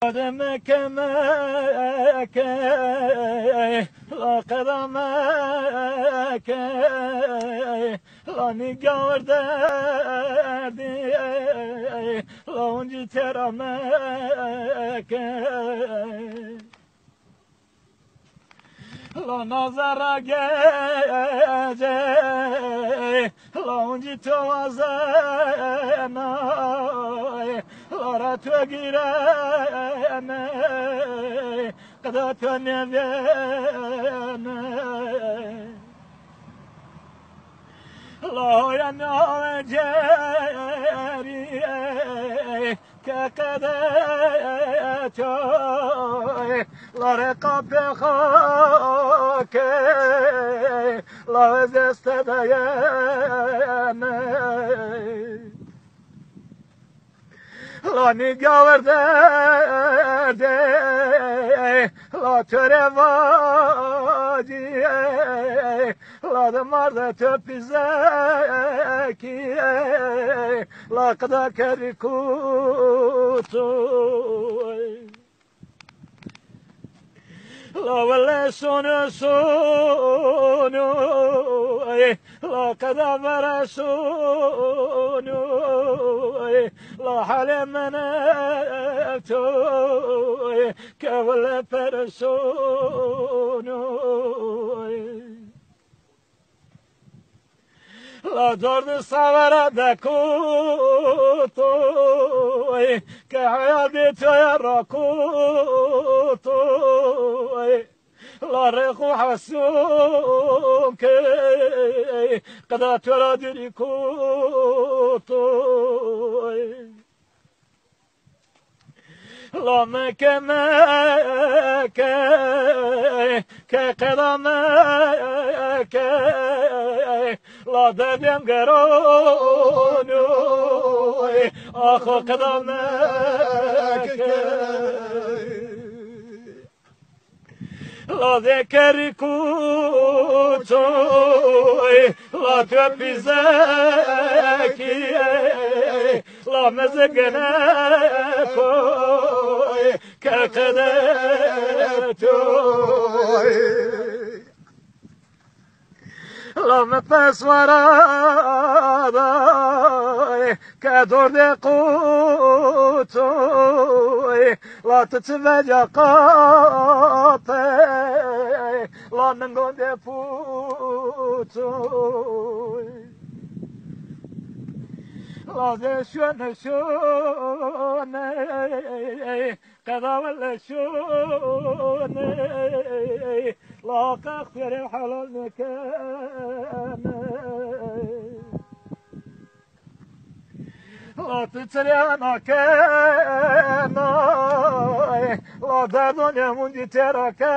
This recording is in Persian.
قدمك ماك لا قدمك لا نقور دردي لا ونجي ترمك لا نظر جاجي لا ونجي توازنا لا راتو قيرانا قدات نبينا لا ينال جاري كقداتو لا رقب خاك لا زست ديانا لا نقور دردي لا ترواجي لا دمار تبزاكي لا قداك ركوتو لا ولا سونو سونو لا قدام رسونو لا حال مناتو كولا برسونو لا درد صور دكوتو كحياتي تيركوتو لا ريخو حسوم كي قد ترادري كوتو لا مكمك كقدمك لا دبيم قرونو اخو قدمك لا ذكر كوتو لا تبزاكي لا مزقناكو كقدرتو لا مبس وراضي كدور دقوتو لا تتفجأ قاطي لا ننقل دفوتو لا ذي شون قضا ولا شون لا تغفر حلال مكان لا تتريانا كان لا دردون يا منجي تركان